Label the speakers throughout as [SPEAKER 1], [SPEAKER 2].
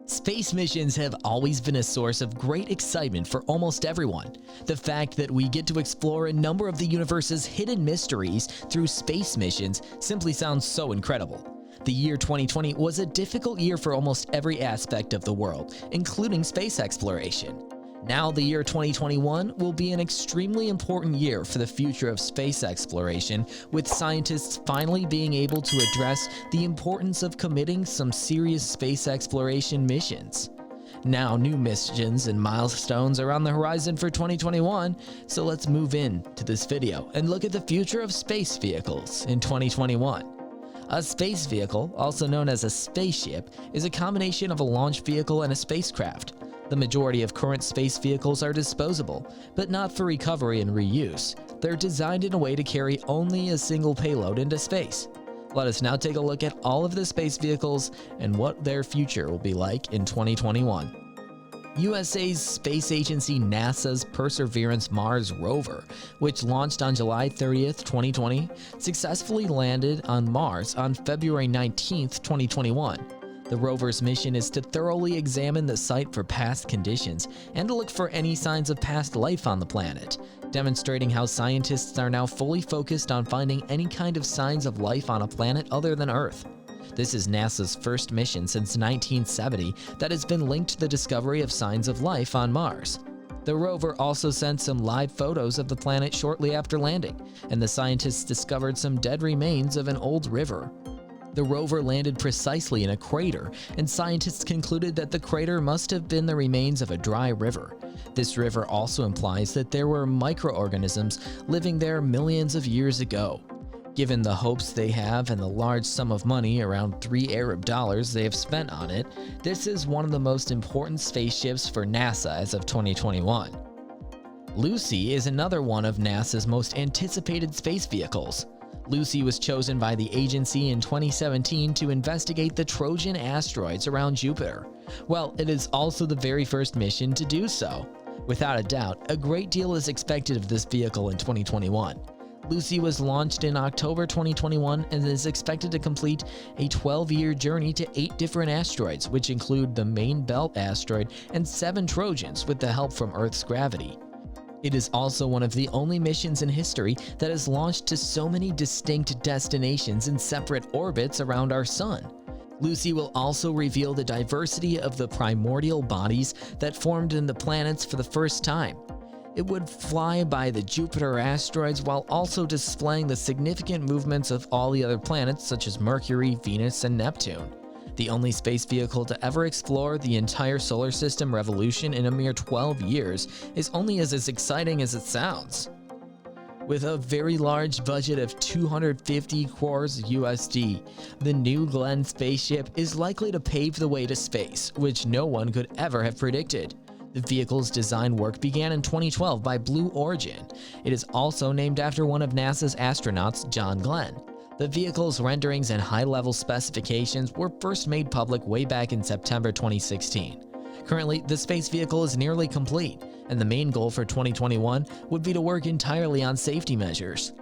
[SPEAKER 1] Space missions have always been a source of great excitement for almost everyone. The fact that we get to explore a number of the universe's hidden mysteries through space missions simply sounds so incredible. The year 2020 was a difficult year for almost every aspect of the world, including space exploration. Now the year 2021 will be an extremely important year for the future of space exploration, with scientists finally being able to address the importance of committing some serious space exploration missions. Now new missions and milestones are on the horizon for 2021, so let's move into this video and look at the future of space vehicles in 2021. A space vehicle, also known as a spaceship, is a combination of a launch vehicle and a spacecraft. The majority of current space vehicles are disposable, but not for recovery and reuse. They're designed in a way to carry only a single payload into space. Let us now take a look at all of the space vehicles and what their future will be like in 2021. USA's space agency NASA's Perseverance Mars rover, which launched on July 30th, 2020, successfully landed on Mars on February 19th, 2021. The rover's mission is to thoroughly examine the site for past conditions and to look for any signs of past life on the planet, demonstrating how scientists are now fully focused on finding any kind of signs of life on a planet other than Earth. This is NASA's first mission since 1970 that has been linked to the discovery of signs of life on Mars. The rover also sent some live photos of the planet shortly after landing, and the scientists discovered some dead remains of an old river. The rover landed precisely in a crater, and scientists concluded that the crater must have been the remains of a dry river. This river also implies that there were microorganisms living there millions of years ago. Given the hopes they have and the large sum of money, around $3 they have spent on it, this is one of the most important spaceships for NASA as of 2021. Lucy is another one of NASA's most anticipated space vehicles. Lucy was chosen by the agency in 2017 to investigate the Trojan asteroids around Jupiter. Well, it is also the very first mission to do so. Without a doubt, a great deal is expected of this vehicle in 2021. Lucy was launched in October 2021 and is expected to complete a 12-year journey to 8 different asteroids, which include the Main Belt asteroid and 7 Trojans with the help from Earth's gravity. It is also one of the only missions in history that has launched to so many distinct destinations in separate orbits around our Sun. Lucy will also reveal the diversity of the primordial bodies that formed in the planets for the first time. It would fly by the Jupiter asteroids while also displaying the significant movements of all the other planets such as Mercury, Venus, and Neptune. The only space vehicle to ever explore the entire solar system revolution in a mere 12 years is only as exciting as it sounds. With a very large budget of 250 crores USD, the New Glenn spaceship is likely to pave the way to space, which no one could ever have predicted. The vehicle's design work began in 2012 by Blue Origin. It is also named after one of NASA's astronauts, John Glenn. The vehicle's renderings and high-level specifications were first made public way back in September 2016. Currently, the space vehicle is nearly complete, and the main goal for 2021 would be to work entirely on safety measures.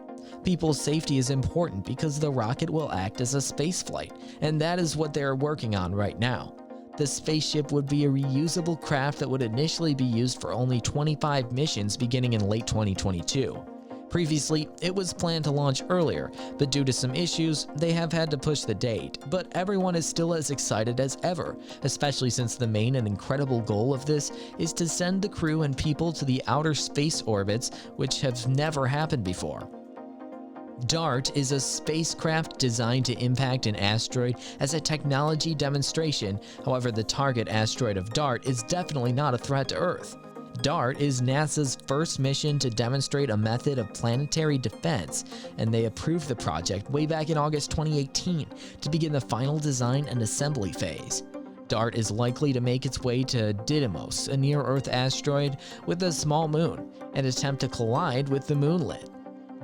[SPEAKER 1] People's safety is important because the rocket will act as a spaceflight, and that is what they are working on right now. The spaceship would be a reusable craft that would initially be used for only 25 missions beginning in late 2022. Previously, it was planned to launch earlier, but due to some issues, they have had to push the date. But everyone is still as excited as ever, especially since the main and incredible goal of this is to send the crew and people to the outer space orbits, which have never happened before. DART is a spacecraft designed to impact an asteroid as a technology demonstration. However, the target asteroid of DART is definitely not a threat to Earth. DART is NASA's first mission to demonstrate a method of planetary defense, and they approved the project way back in August 2018 to begin the final design and assembly phase. DART is likely to make its way to Didymos, a near-Earth asteroid with a small moon, and attempt to collide with the moonlet.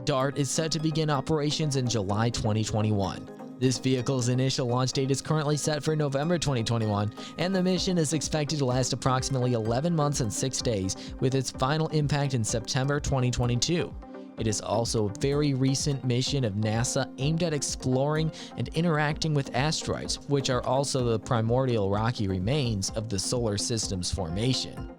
[SPEAKER 1] DART is set to begin operations in July 2021. This vehicle's initial launch date is currently set for November 2021, and the mission is expected to last approximately 11 months and 6 days, with its final impact in September 2022. It is also a very recent mission of NASA aimed at exploring and interacting with asteroids, which are also the primordial rocky remains of the solar system's formation.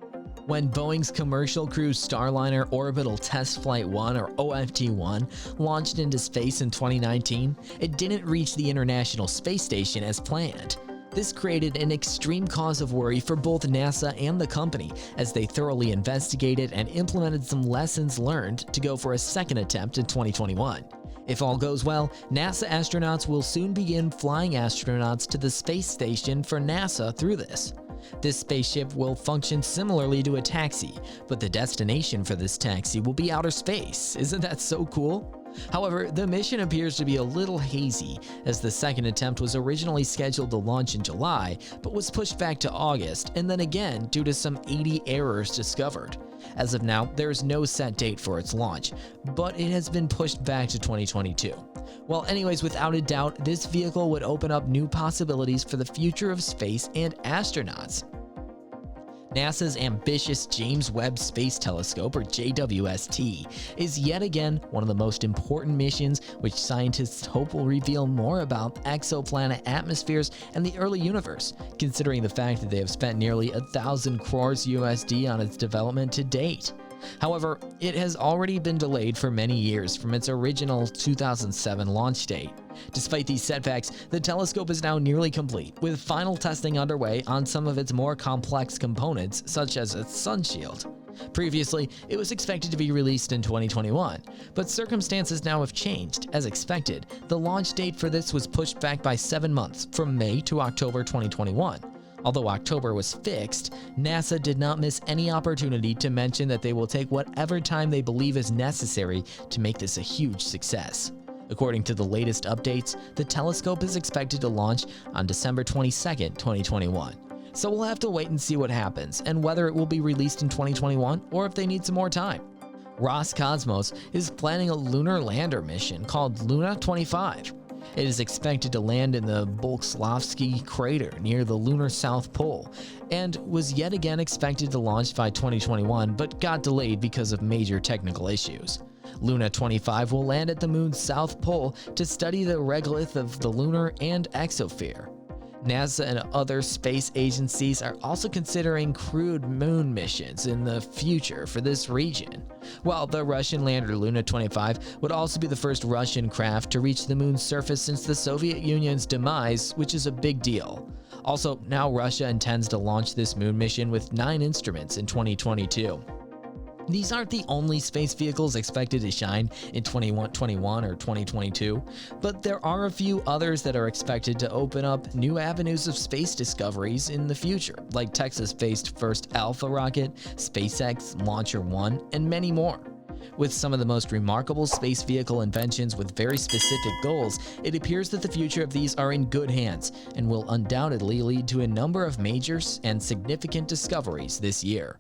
[SPEAKER 1] When Boeing's commercial crew Starliner Orbital Test Flight 1 or OFT-1 launched into space in 2019, it didn't reach the International Space Station as planned. This created an extreme cause of worry for both NASA and the company as they thoroughly investigated and implemented some lessons learned to go for a second attempt in 2021. If all goes well, NASA astronauts will soon begin flying astronauts to the space station for NASA through this. This spaceship will function similarly to a taxi, but the destination for this taxi will be outer space. Isn't that so cool? However, the mission appears to be a little hazy, as the second attempt was originally scheduled to launch in July, but was pushed back to August, and then again due to some 80 errors discovered. As of now, there is no set date for its launch, but it has been pushed back to 2022. Well, anyways, without a doubt, this vehicle would open up new possibilities for the future of space and astronauts. NASA's ambitious James Webb Space Telescope, or JWST, is yet again one of the most important missions which scientists hope will reveal more about exoplanet atmospheres and the early universe, considering the fact that they have spent nearly 1,000 crores USD on its development to date. However, it has already been delayed for many years from its original 2007 launch date. Despite these setbacks, the telescope is now nearly complete, with final testing underway on some of its more complex components, such as its sun shield. Previously, it was expected to be released in 2021, but circumstances now have changed. As expected, the launch date for this was pushed back by 7 months, from May to October 2021. Although October was fixed, NASA did not miss any opportunity to mention that they will take whatever time they believe is necessary to make this a huge success. According to the latest updates, the telescope is expected to launch on December 22, 2021. So we'll have to wait and see what happens, and whether it will be released in 2021 or if they need some more time. Roscosmos is planning a lunar lander mission called Luna 25. It is expected to land in the Bolkslavsky crater near the lunar South Pole, and was yet again expected to launch by 2021 but got delayed because of major technical issues. Luna 25 will land at the moon's South Pole to study the regolith of the lunar and exosphere. NASA and other space agencies are also considering crewed moon missions in the future for this region. While the Russian lander Luna 25 would also be the first Russian craft to reach the moon's surface since the Soviet Union's demise, which is a big deal. Also, now Russia intends to launch this moon mission with 9 instruments in 2022. These aren't the only space vehicles expected to shine in 2021 or 2022, but there are a few others that are expected to open up new avenues of space discoveries in the future, like Texas-based First Alpha rocket, SpaceX Launcher 1, and many more. With some of the most remarkable space vehicle inventions with very specific goals, it appears that the future of these are in good hands and will undoubtedly lead to a number of major and significant discoveries this year.